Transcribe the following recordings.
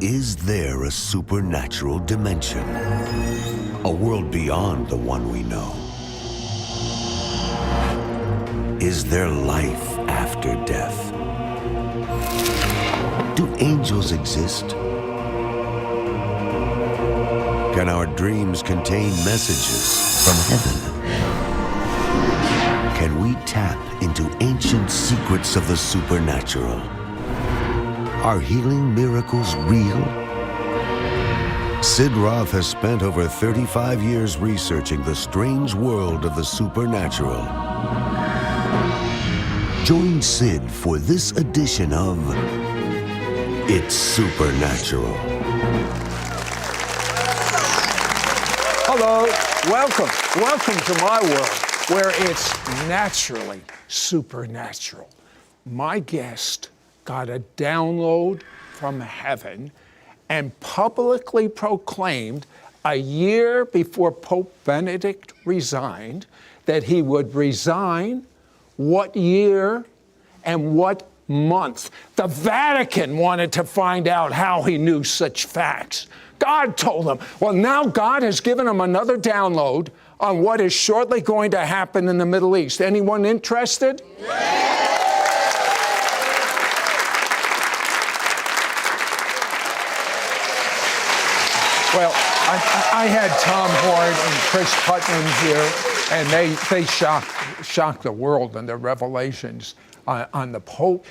Is there a supernatural dimension? A world beyond the one we know? Is there life after death? Do angels exist? Can our dreams contain messages from heaven? Can we tap into ancient secrets of the supernatural? Are healing miracles real? Sid Roth has spent over 35 years researching the strange world of the supernatural. Join Sid for this edition of It's Supernatural. Hello, welcome to my world where it's naturally supernatural. My guest got a download from heaven and publicly proclaimed a year before Pope Benedict resigned that he would resign. What year and what month? The Vatican wanted to find out how he knew such facts. God told him. Well, now God has given him another download on what is shortly going to happen in the Middle East. Anyone interested? Well, I had Tom Horn and Chris Putnam here, and they shocked the world in their revelations on the Pope.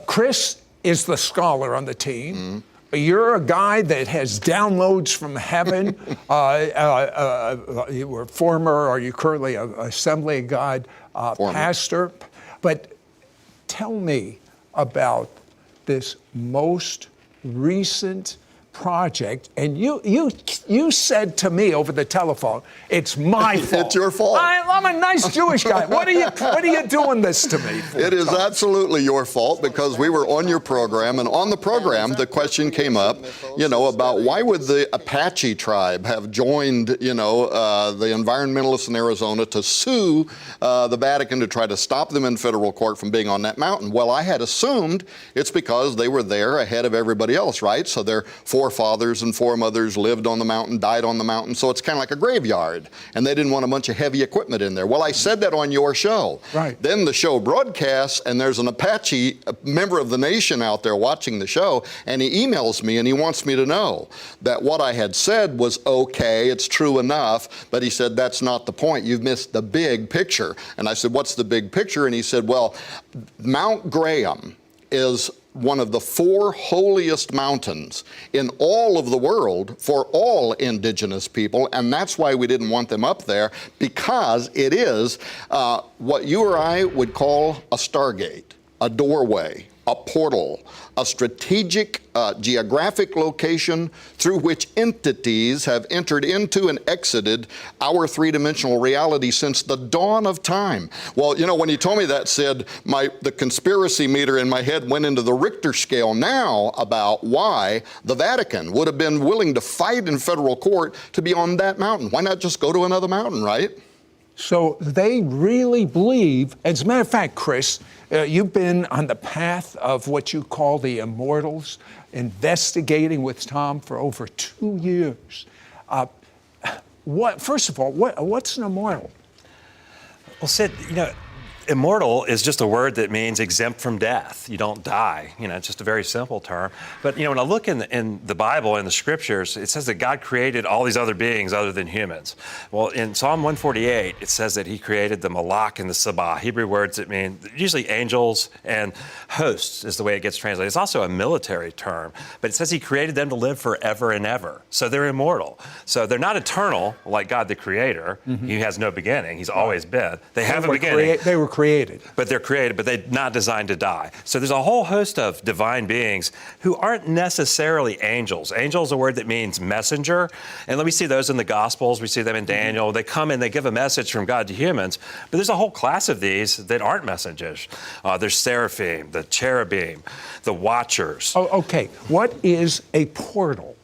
Chris is the scholar on the team. Mm-hmm. You're a guy that has downloads from heaven. You were are you currently an Assembly of God pastor? But tell me about this most recent project, and you said to me over the telephone, it's my fault. It's your fault. I'm a nice Jewish guy. What are you doing this to me for? It is absolutely your fault, because we were on your program, and on the program the question came up, about why would the Apache tribe have joined, the environmentalists in Arizona to sue the Vatican to try to stop them in federal court from being on that mountain. Well, I had assumed it's because they were there ahead of everybody else, right? So their forefathers and foremothers lived on the mountain, died on the mountain, so it's kind of like a graveyard, and they didn't want a bunch of heavy equipment in there. Well, I said that on your show. Right. Then the show broadcasts, and there's an Apache, a member of the nation out there watching the show, and he emails me and he wants me to know that what I had said was okay, it's true enough, but he said, that's not the point. You've missed the big picture. And I said, what's the big picture? And he said, well, Mount Graham is one of the 4 holiest mountains in all of the world for all indigenous people, and that's why we didn't want them up there, because it is what you or I would call a stargate, a doorway, a portal, a strategic geographic location through which entities have entered into and exited our three-dimensional reality since the dawn of time. Well, when you told me that, Sid, the conspiracy meter in my head went into the Richter scale now about why the Vatican would have been willing to fight in federal court to be on that mountain. Why not just go to another mountain, right? So they really believe, as a matter of fact, Chris, you've been on the path of what you call the immortals, investigating with Tom for over 2 years. First of all, what's an immortal? Well, Sid, immortal is just a word that means exempt from death. You don't die. It's just a very simple term. But, when I look in the Bible, in the scriptures, it says that God created all these other beings other than humans. Well, in Psalm 148, it says that he created the Malach and the Sabah, Hebrew words that mean usually angels and hosts is the way it gets translated. It's also a military term, but it says he created them to live forever and ever. So they're immortal. So they're not eternal like God the Creator. Mm-hmm. He has no beginning. He's always been. They have a beginning. They were created. But they're created, but they're not designed to die. So there's a whole host of divine beings who aren't necessarily angels. Angel is a word that means messenger. And we see those in the Gospels. We see them in Daniel. They come and they give a message from God to humans. But there's a whole class of these that aren't messengers. There's seraphim, the cherubim, the watchers. Oh, okay. What is a portal?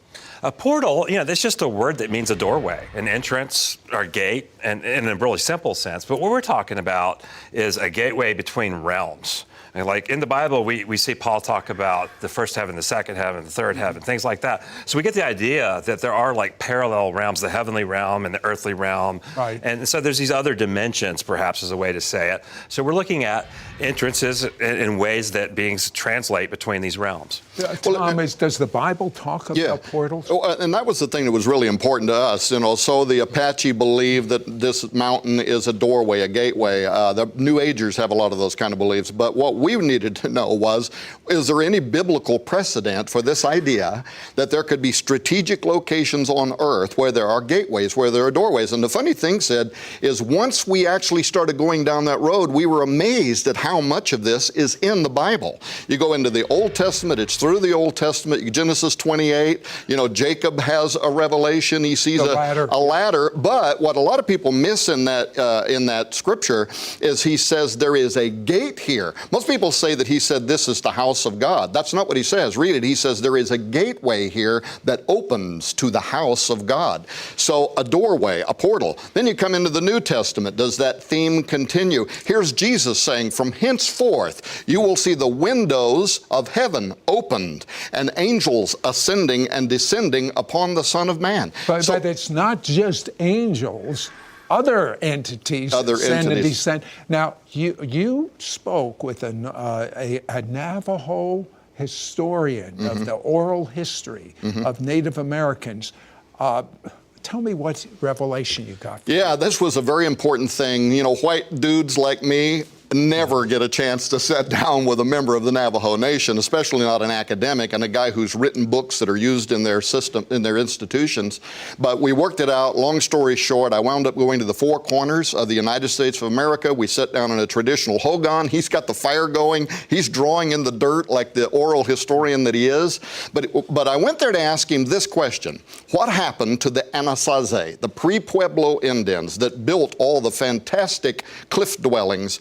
A portal, that's just a word that means a doorway, an entrance or a gate, and in a really simple sense. But what we're talking about is a gateway between realms. And like in the Bible, we see Paul talk about the first heaven, the second heaven, the third heaven, things like that. So we get the idea that there are like parallel realms, the heavenly realm and the earthly realm. Right. And so there's these other dimensions, perhaps is a way to say it. So we're looking at entrances in ways that beings translate between these realms. Tom, does the Bible talk about portals? And that was the thing that was really important to us. So the Apache believe that this mountain is a doorway, a gateway. The New Agers have a lot of those kind of beliefs. But what we needed to know was, is there any biblical precedent for this idea that there could be strategic locations on earth where there are gateways, where there are doorways? And the funny thing, Sid, is once we actually started going down that road, we were amazed at how much of this is in the Bible. You go into the Old Testament, it's through the Old Testament, Genesis 28, Jacob has a revelation, he sees a ladder. But what a lot of people miss in that scripture is he says there is a gate here. Most people say that he said this is the house of God. That's not what he says. Read it. He says there is a gateway here that opens to the house of God. So a doorway, a portal. Then you come into the New Testament. Does that theme continue? Here's Jesus saying, from henceforth you will see the windows of heaven opened and angels ascending and descending upon the Son of Man. But it's not just angels. Other entities ascend and descend. Now, you spoke with a Navajo historian of the oral history of Native Americans. Tell me what revelation you got. Yeah, this was a very important thing. White dudes like me never get a chance to sit down with a member of the Navajo Nation, especially not an academic and a guy who's written books that are used in their system, in their institutions. But we worked it out. Long story short, I wound up going to the four corners of the United States of America. We sat down in a traditional hogan. He's got the fire going. He's drawing in the dirt like the oral historian that he is. But I went there to ask him this question. What happened to the Anasazi, the pre-Pueblo Indians that built all the fantastic cliff dwellings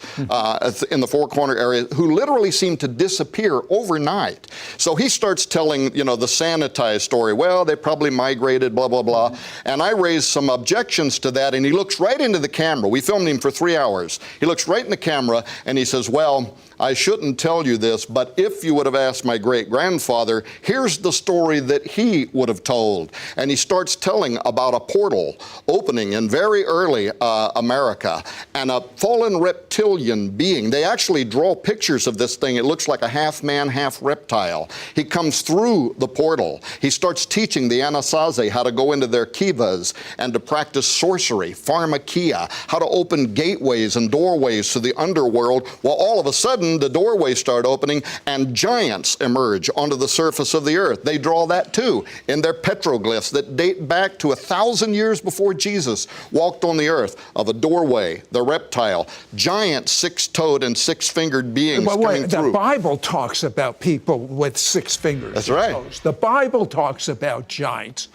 in the Four Corner area, who literally seemed to disappear overnight? So he starts telling, the sanitized story. Well, they probably migrated, blah, blah, blah. And I raised some objections to that, and he looks right into the camera. We filmed him for 3 hours. He looks right in the camera, and he says, well, I shouldn't tell you this, but if you would have asked my great-grandfather, here's the story that he would have told. And he starts telling about a portal opening in very early America, and a fallen reptilian being. They actually draw pictures of this thing. It looks like a half man, half reptile. He comes through the portal. He starts teaching the Anasazi how to go into their kivas and to practice sorcery, pharmakia, how to open gateways and doorways to the underworld. Well, all of a sudden, the doorways start opening and giants emerge onto the surface of the earth. They draw that too in their petroglyphs that date back to 1,000 years before Jesus walked on the earth, of a doorway, the reptile, giant six-toed and six-fingered beings coming through. The Bible talks about people with 6 fingers. That's right. Toes. The Bible talks about giants.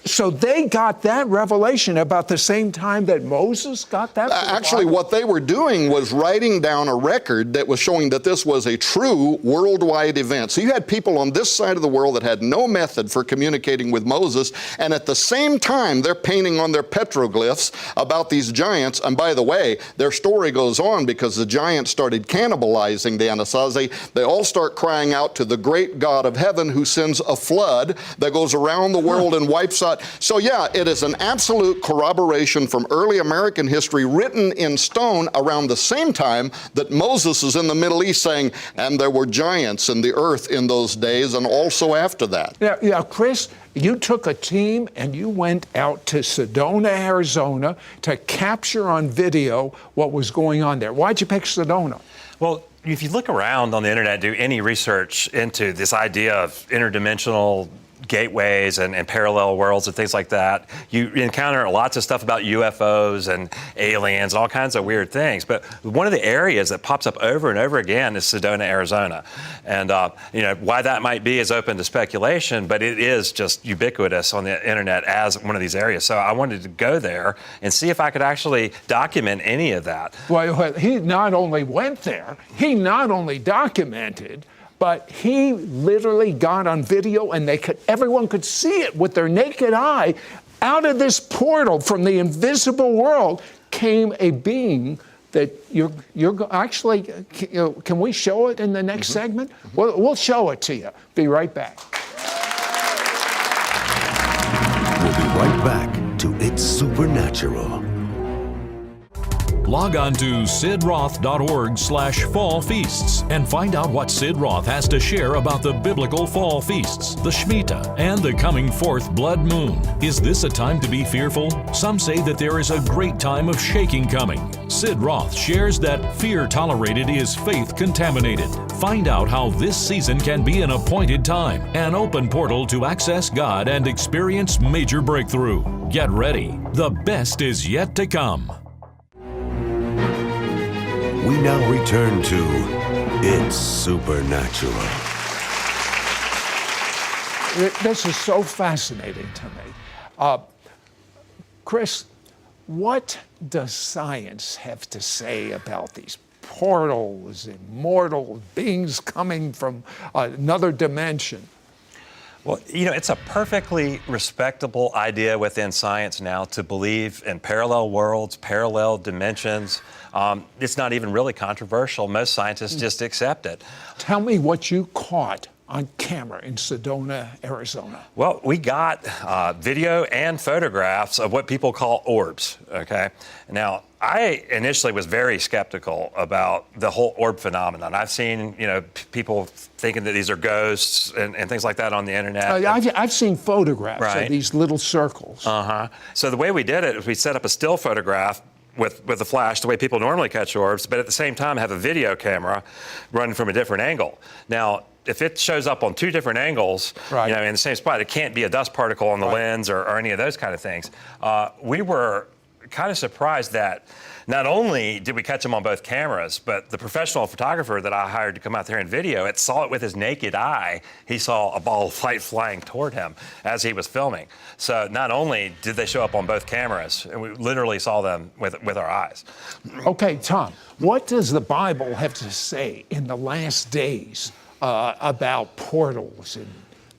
So they got that revelation about the same time that Moses got that? Actually, what they were doing was writing down a record that was showing that this was a true worldwide event. So you had people on this side of the world that had no method for communicating with Moses, and at the same time, they're painting on their petroglyphs about these giants. And by the way, their story goes on because the giants started cannibalizing the Anasazi. They all start crying out to the great God of heaven, who sends a flood that goes around the world and wipes out. So yeah, it is an absolute corroboration from early American history, written in stone around the same time that Moses is in the Middle East saying, and there were giants in the earth in those days, and also after that. Yeah, Chris, you took a team and you went out to Sedona, Arizona to capture on video what was going on there. Why'd you pick Sedona? Well, if you look around on the internet, do any research into this idea of interdimensional gateways and parallel worlds and things like that, you encounter lots of stuff about UFOs and aliens and all kinds of weird things. But one of the areas that pops up over and over again is Sedona, Arizona. And why that might be is open to speculation, but it is just ubiquitous on the internet as one of these areas. So I wanted to go there and see if I could actually document any of that. Well, he not only went there, he not only documented, but he literally got on video, and everyone could see it with their naked eye. Out of this portal from the invisible world came a being that actually, can we show it in the next segment? We'll show it to you. Be right back. We'll be right back to It's Supernatural. Log on to sidroth.org/fall feasts and find out what Sid Roth has to share about the biblical fall feasts, the Shemitah, and the coming fourth blood moon. Is this a time to be fearful? Some say that there is a great time of shaking coming. Sid Roth shares that fear tolerated is faith contaminated. Find out how this season can be an appointed time, an open portal to access God and experience major breakthrough. Get ready. The best is yet to come. We now return to It's Supernatural. This is so fascinating to me. Chris, what does science have to say about these portals, immortal beings coming from another dimension? Well, it's a perfectly respectable idea within science now to believe in parallel worlds, parallel dimensions. It's not even really controversial. Most scientists just accept it. Tell me what you caught on camera in Sedona, Arizona. Well, we got video and photographs of what people call orbs, okay? Now, I initially was very skeptical about the whole orb phenomenon. I've seen, people thinking that these are ghosts and things like that on the internet. I've seen photographs of these little circles. So the way we did it is we set up a still photograph with a flash, the way people normally catch orbs, but at the same time have a video camera running from a different angle. Now, if it shows up on two different angles, in the same spot, it can't be a dust particle on the lens or any of those kind of things. We were kind of surprised that not only did we catch them on both cameras, but the professional photographer that I hired to come out there and video it saw it with his naked eye. He saw a ball of light flying toward him as he was filming. So not only did they show up on both cameras, and we literally saw them with our eyes. Okay, Tom, what does the Bible have to say in the last days about portals and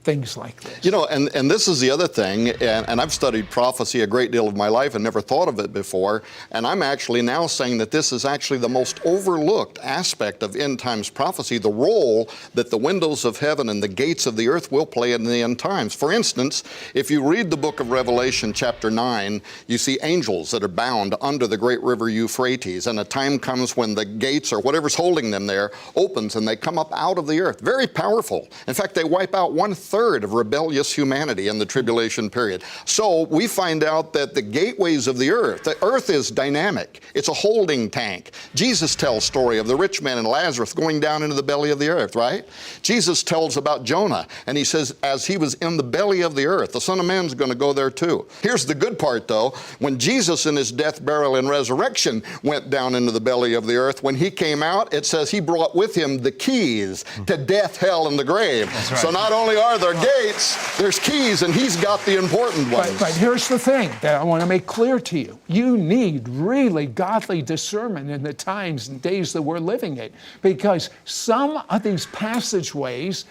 things like this? And this is the other thing, and I've studied prophecy a great deal of my life and never thought of it before, and I'm actually now saying that this is actually the most overlooked aspect of end times prophecy, the role that the windows of heaven and the gates of the earth will play in the end times. For instance, if you read the book of Revelation chapter 9, you see angels that are bound under the great river Euphrates, and a time comes when the gates or whatever's holding them there opens and they come up out of the earth. Very powerful. In fact, they wipe out 1/3 of rebellious humanity in the tribulation period. So we find out that the gateways of the earth is dynamic. It's a holding tank. Jesus tells story of the rich man and Lazarus going down into the belly of the earth, right? Jesus tells about Jonah, and he says, as he was in the belly of the earth, the Son of Man's going to go there too. Here's the good part though. When Jesus in his death, burial, and resurrection went down into the belly of the earth, when he came out, it says he brought with him the keys to death, hell, and the grave. That's right. So not only are there gates, there's keys, and he's got the important ones. But here's the thing that I want to make clear to you. You need really godly discernment in the times and days that we're living in, because some of these passageways,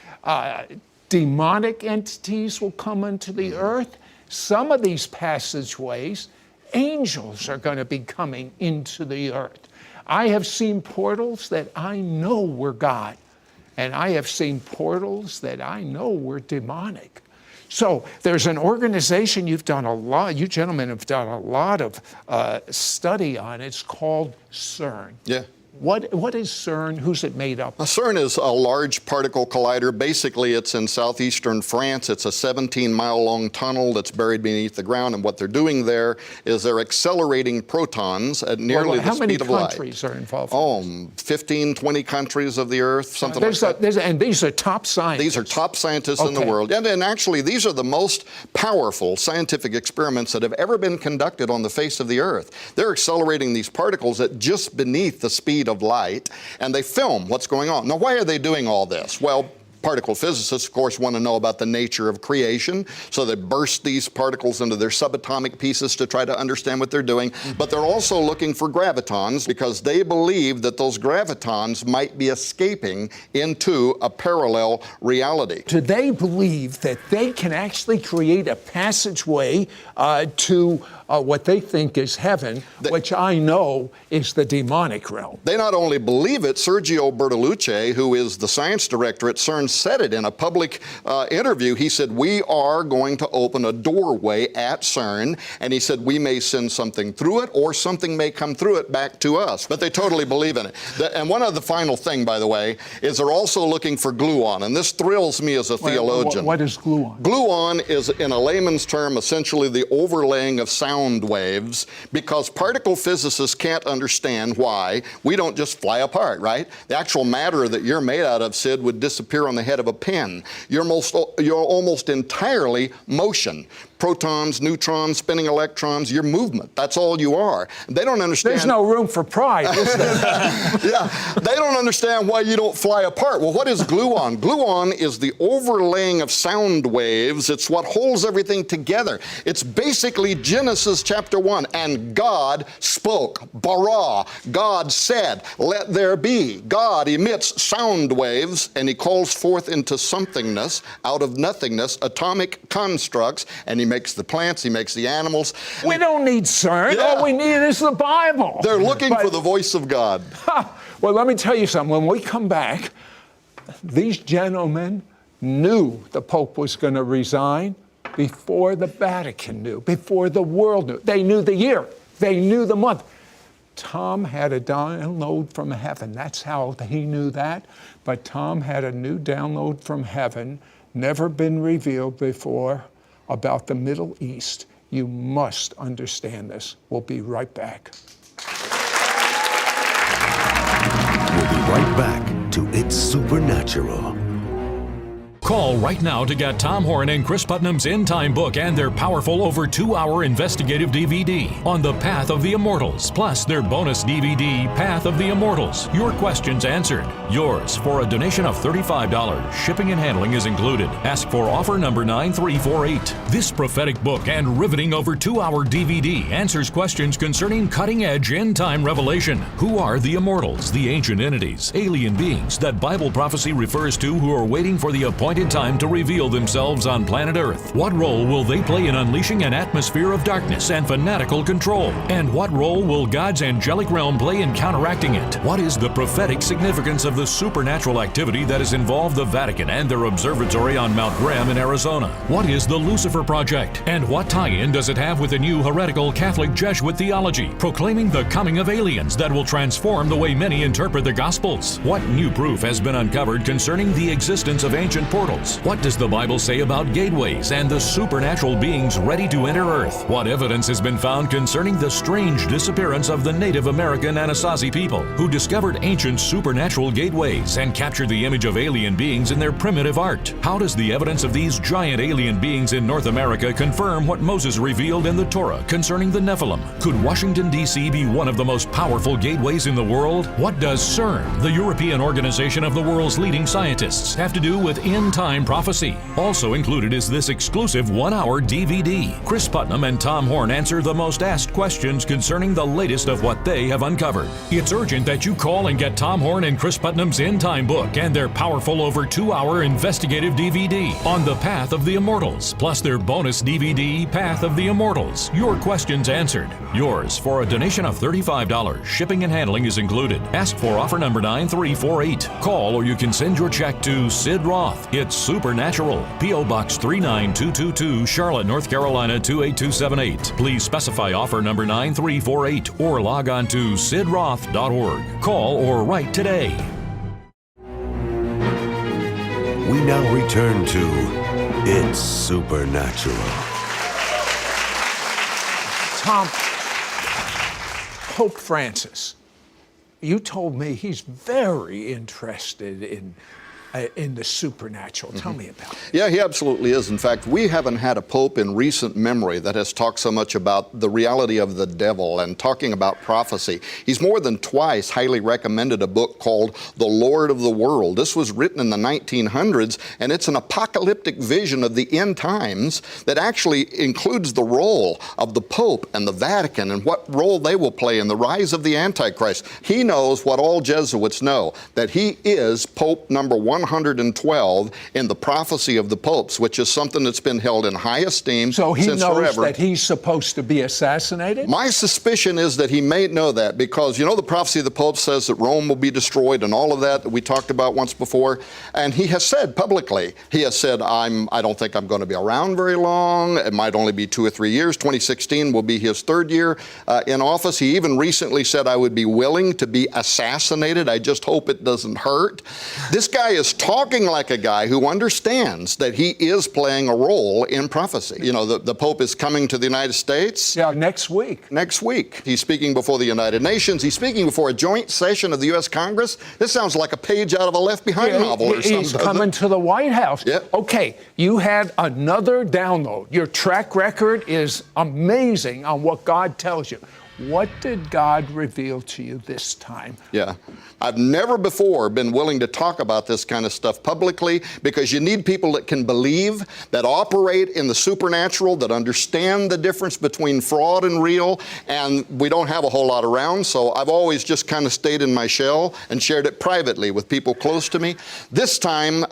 demonic entities will come into the earth. Some of these passageways, angels are going to be coming into the earth. I have seen portals that I know were God. And I have seen portals that I know were demonic. So there's an organization you gentlemen have done a lot of study on. It's called CERN. Yeah. What is CERN? Who's it made up of? CERN is a large particle collider. Basically, it's in southeastern France. It's a 17-mile-long tunnel that's buried beneath the ground, and what they're doing there is they're accelerating protons at nearly the speed of light. How many countries are involved? 15, 20 countries of the Earth, something like that. And these are top scientists? These are top scientists in the world. And actually, these are the most powerful scientific experiments that have ever been conducted on the face of the Earth. They're accelerating these particles at just beneath the speed of light, and they film what's going on. Now, why are they doing all this? Well, particle physicists, of course, want to know about the nature of creation, so they burst these particles into their subatomic pieces to try to understand what they're doing. But they're also looking for gravitons because they believe that those gravitons might be escaping into a parallel reality. Do they believe that they can actually create a passageway to what they think is heaven, which I know is the demonic realm? They not only believe it, Sergio Bertolucci, who is the science director at CERN, said it in a public interview. He said, we are going to open a doorway at CERN, and he said, we may send something through it, or something may come through it back to us. But they totally believe in it. And one other final thing, by the way, is they're also looking for gluon, and this thrills me as a theologian. What is gluon? Gluon is, in a layman's term, essentially the overlaying of sound waves, because particle physicists can't understand why we don't just fly apart, right? The actual matter that you're made out of, Sid, would disappear on the head of a pin. You're almost entirely motion. Protons, neutrons, spinning electrons, your movement. That's all you are. They don't understand. There's no room for pride, is there? Yeah, they don't understand why you don't fly apart. Well, what is gluon? Gluon is the overlaying of sound waves. It's what holds everything together. It's basically Genesis chapter 1. And God spoke. Bara. God said, let there be. God emits sound waves, and he calls forth into somethingness, out of nothingness, atomic constructs, and he makes the plants, he makes the animals. We don't need CERN. Yeah. All we need is the Bible. They're looking for the voice of God. Well, let me tell you something. When we come back, these gentlemen knew the Pope was going to resign before the Vatican knew, before the world knew. They knew the year. They knew the month. Tom had a download from heaven. That's how he knew that. But Tom had a new download from heaven, never been revealed before, about the Middle East. You must understand this. We'll be right back. We'll be right back to It's Supernatural. Call right now to get Tom Horn and Chris Putnam's End Time book and their powerful over 2-hour investigative DVD on the Path of the Immortals, plus their bonus DVD, Path of the Immortals. Your questions answered. Yours for a donation of $35. Shipping and handling is included. Ask for offer number 9348. This prophetic book and riveting over 2-hour DVD answers questions concerning cutting-edge end-time revelation. Who are the immortals, the ancient entities, alien beings that Bible prophecy refers to who are waiting for the appointed time to reveal themselves on planet Earth? What role will they play in unleashing an atmosphere of darkness and fanatical control? And what role will God's angelic realm play in counteracting it? What is the prophetic significance of the supernatural activity that has involved the Vatican and their observatory on Mount Graham in Arizona? What is the Lucifer Project? And what tie-in does it have with the new heretical Catholic Jesuit theology, proclaiming the coming of aliens that will transform the way many interpret the Gospels? What new proof has been uncovered concerning the existence of ancient portals? What does the Bible say about gateways and the supernatural beings ready to enter Earth? What evidence has been found concerning the strange disappearance of the Native American Anasazi people who discovered ancient supernatural gateways and captured the image of alien beings in their primitive art? How does the evidence of these giant alien beings in North America confirm what Moses revealed in the Torah concerning the Nephilim? Could Washington, D.C. be one of the most powerful gateways in the world? What does CERN, the European organization of the world's leading scientists, have to do with end-time prophecy? Also included is this exclusive 1-hour DVD. Chris Putnam and Tom Horn answer the most asked questions concerning the latest of what they have uncovered. It's urgent that you call and get Tom Horn and Chris Putnam's End Time book and their powerful over 2-hour investigative DVD on the Path of the Immortals, plus their bonus DVD, Path of the Immortals. Your questions answered. Yours for a donation of $35. Shipping and handling is included. Ask for offer number 9348. Call or you can send your check to Sid Roth. It's Supernatural. P.O. Box 39222, Charlotte, North Carolina 28278. Please specify offer number 9348 or log on to sidroth.org. Call or write today. We now return to It's Supernatural. Tom, Pope Francis, you told me he's very interested in in the supernatural. Tell me about it. Yeah, he absolutely is. In fact, we haven't had a pope in recent memory that has talked so much about the reality of the devil and talking about prophecy. He's more than twice highly recommended a book called The Lord of the World. This was written in the 1900s, and it's an apocalyptic vision of the end times that actually includes the role of the Pope and the Vatican and what role they will play in the rise of the Antichrist. He knows what all Jesuits know, that he is Pope number 112 in the prophecy of the popes, which is something that's been held in high esteem So he since knows forever. that he's supposed to be assassinated? My suspicion is that he may know that because, the prophecy of the Pope says that Rome will be destroyed and all of that we talked about once before. And he has said publicly, he has said, I don't think I'm going to be around very long. It might only be 2 or 3 years. 2016 will be his third year in office. He even recently said, I would be willing to be assassinated. I just hope it doesn't hurt. This guy is talking like a guy who understands that he is playing a role in prophecy. The Pope is coming to the United States. Yeah, next week. Next week. He's speaking before the United Nations. He's speaking before a joint session of the U.S. Congress. This sounds like a page out of a Left Behind novel or something. He's coming to the White House. Yep. Okay, you had another download. Your track record is amazing on what God tells you. What did God reveal to you this time? Yeah. I've never before been willing to talk about this kind of stuff publicly because you need people that can believe, that operate in the supernatural, that understand the difference between fraud and real, and we don't have a whole lot around, so I've always just kind of stayed in my shell and shared it privately with people close to me. This time,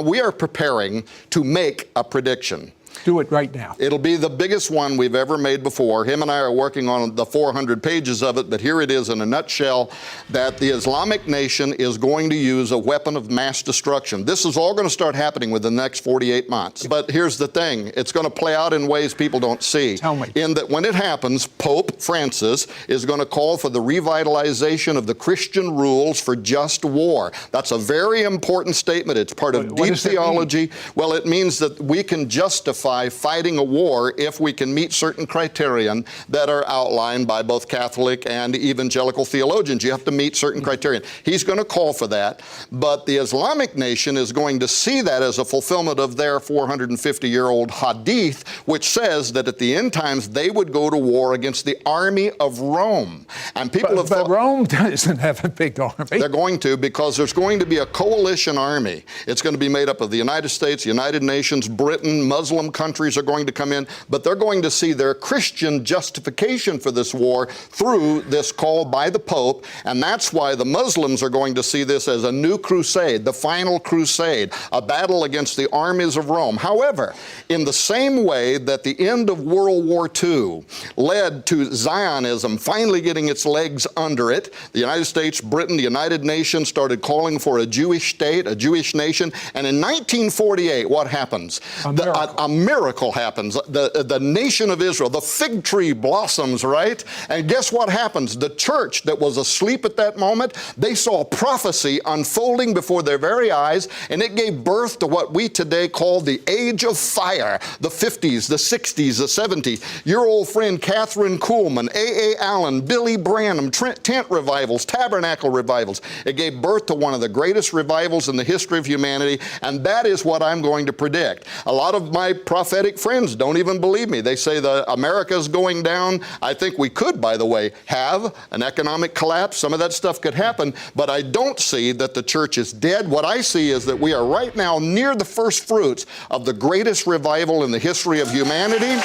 we are preparing to make a prediction. Do it right now. It'll be the biggest one we've ever made before. Him and I are working on the 400 pages of it, but here it is in a nutshell, that the Islamic nation is going to use a weapon of mass destruction. This is all going to start happening within the next 48 months. But here's the thing. It's going to play out in ways people don't see. Tell me. In that when it happens, Pope Francis is going to call for the revitalization of the Christian rules for just war. That's a very important statement. It's part of deep theology. Well, it means that we can justify fighting a war if we can meet certain criterion that are outlined by both Catholic and evangelical theologians. You have to meet certain criterion. He's going to call for that, but the Islamic nation is going to see that as a fulfillment of their 450-year-old hadith, which says that at the end times they would go to war against the army of Rome. And people have But Rome doesn't have a big army. They're going to, because there's going to be a coalition army. It's going to be made up of the United States, United Nations, Britain, Muslim countries are going to come in, but they're going to see their Christian justification for this war through this call by the Pope, and that's why the Muslims are going to see this as a new crusade, the final crusade, a battle against the armies of Rome. However, in the same way that the end of World War II led to Zionism finally getting its legs under it, the United States, Britain, the United Nations started calling for a Jewish state, a Jewish nation, and in 1948, what happens? A miracle happens. The nation of Israel, the fig tree blossoms, right? And guess what happens? The church that was asleep at that moment, they saw prophecy unfolding before their very eyes, and it gave birth to what we today call the Age of Fire, the 50s, the 60s, the 70s. Your old friend Catherine Kuhlman, A.A. Allen, Billy Branham, tent revivals, tabernacle revivals. It gave birth to one of the greatest revivals in the history of humanity, and that is what I'm going to predict. A lot of my prophetic friends don't even believe me. They say that America's going down. I think we could, by the way, have an economic collapse. Some of that stuff could happen, but I don't see that the church is dead. What I see is that we are right now near the first fruits of the greatest revival in the history of humanity.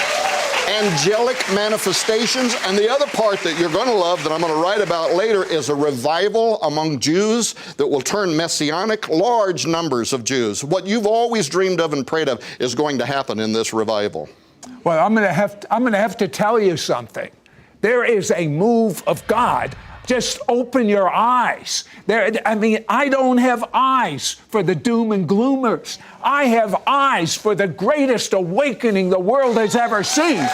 Angelic manifestations, and the other part that you're going to love that I'm going to write about later is a revival among Jews that will turn messianic, large numbers of Jews. What you've always dreamed of and prayed of is going to happen in this revival. Well, I'm going to have to tell you something. There is a move of God. Just open your eyes. I don't have eyes for the doom and gloomers. I have eyes for the greatest awakening the world has ever seen.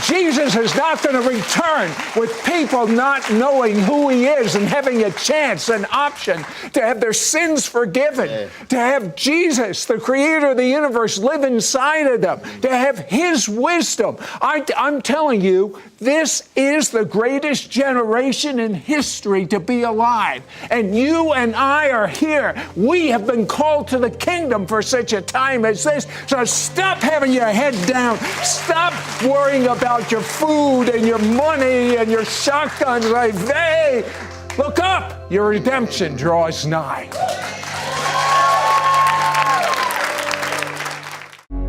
Jesus is not going to return with people not knowing who he is and having a chance, an option to have their sins forgiven, to have Jesus, the creator of the universe, live inside of them, to have his wisdom. I'm telling you, this is the greatest generation reason in history to be alive. And you and I are here. We have been called to the kingdom for such a time as this. So stop having your head down. Stop worrying about your food and your money and your shotguns. Like, hey, look up. Your redemption draws nigh.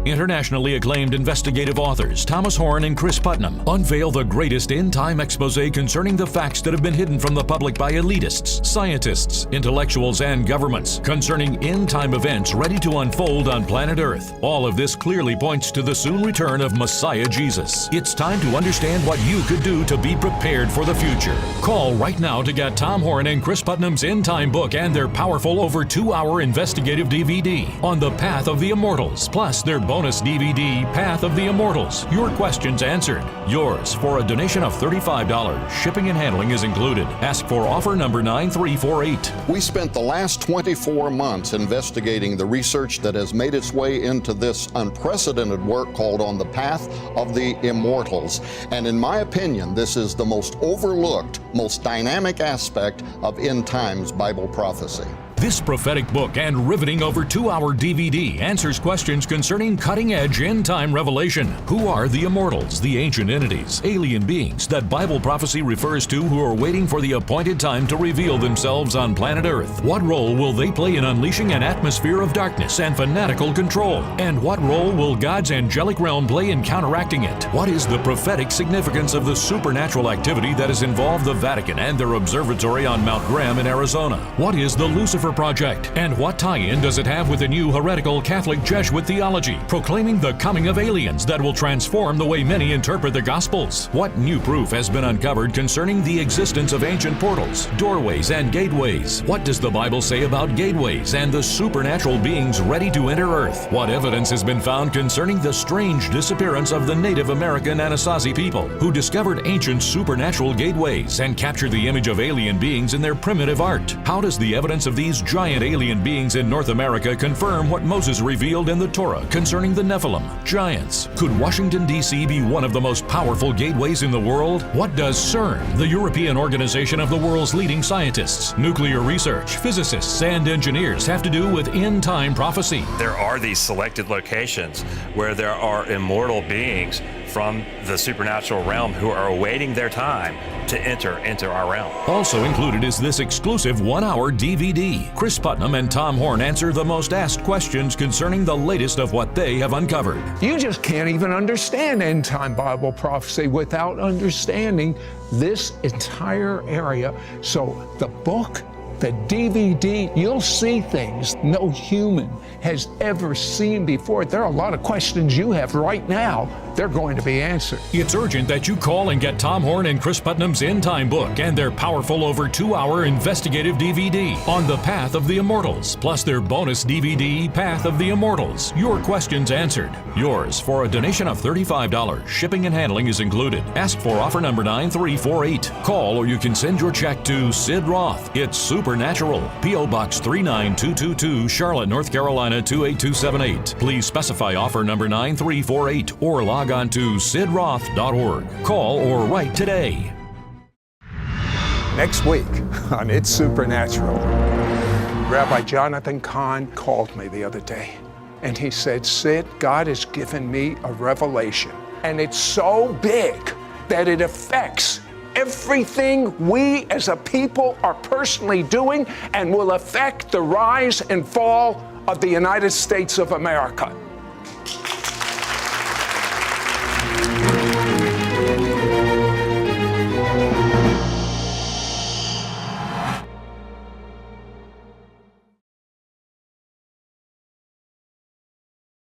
Internationally acclaimed investigative authors Thomas Horn and Chris Putnam unveil the greatest end-time exposé concerning the facts that have been hidden from the public by elitists, scientists, intellectuals, and governments concerning end-time events ready to unfold on planet Earth. All of this clearly points to the soon return of Messiah Jesus. It's time to understand what you could do to be prepared for the future. Call right now to get Tom Horn and Chris Putnam's end-time book and their powerful over 2-hour investigative DVD on the path of the immortals, plus their bonus DVD, Path of the Immortals. Your questions answered. Yours for a donation of $35. Shipping and handling is included. Ask for offer number 9348. We spent the last 24 months investigating the research that has made its way into this unprecedented work called On the Path of the Immortals. And in my opinion, this is the most overlooked, most dynamic aspect of end times Bible prophecy. This prophetic book and riveting over 2-hour DVD answers questions concerning cutting-edge end-time revelation. Who are the immortals, the ancient entities, alien beings that Bible prophecy refers to who are waiting for the appointed time to reveal themselves on planet Earth? What role will they play in unleashing an atmosphere of darkness and fanatical control? And what role will God's angelic realm play in counteracting it? What is the prophetic significance of the supernatural activity that has involved the Vatican and their observatory on Mount Graham in Arizona? What is the Lucifer Project, and what tie-in does it have with the new heretical Catholic Jesuit theology proclaiming the coming of aliens that will transform the way many interpret the Gospels? What new proof has been uncovered concerning the existence of ancient portals, doorways, and gateways? What does the Bible say about gateways and the supernatural beings ready to enter Earth? What evidence has been found concerning the strange disappearance of the Native American Anasazi people who discovered ancient supernatural gateways and captured the image of alien beings in their primitive art? How does the evidence of these giant alien beings in North America confirm what Moses revealed in the Torah concerning the Nephilim, giants? Could Washington, D.C. be one of the most powerful gateways in the world? What does CERN, the European organization of the world's leading scientists, nuclear research, physicists, and engineers, have to do with end-time prophecy? There are these selected locations where there are immortal beings from the supernatural realm who are awaiting their time to enter into our realm. Also included is this exclusive 1-hour DVD. Chris Putnam and Tom Horn answer the most asked questions concerning the latest of what they have uncovered. You just can't even understand end-time Bible prophecy without understanding this entire area. So the book, the DVD, you'll see things no human has ever seen before. There are a lot of questions you have right now. They're going to be answered. It's urgent that you call and get Tom Horn and Chris Putnam's End Time book and their powerful over 2-hour investigative DVD on the Path of the Immortals, plus their bonus DVD, Path of the Immortals. Your questions answered. Yours for a donation of $35. Shipping and handling is included. Ask for offer number 9348. Call or you can send your check to Sid Roth. It's Supernatural. P.O. Box 39222, Charlotte, North Carolina 28278. Please specify offer number 9348 or log on to sidroth.org. Call or write today. Next week on It's Supernatural, Rabbi Jonathan Kahn called me the other day and he said, Sid, God has given me a revelation and it's so big that it affects everything we as a people are personally doing and will affect the rise and fall of the United States of America.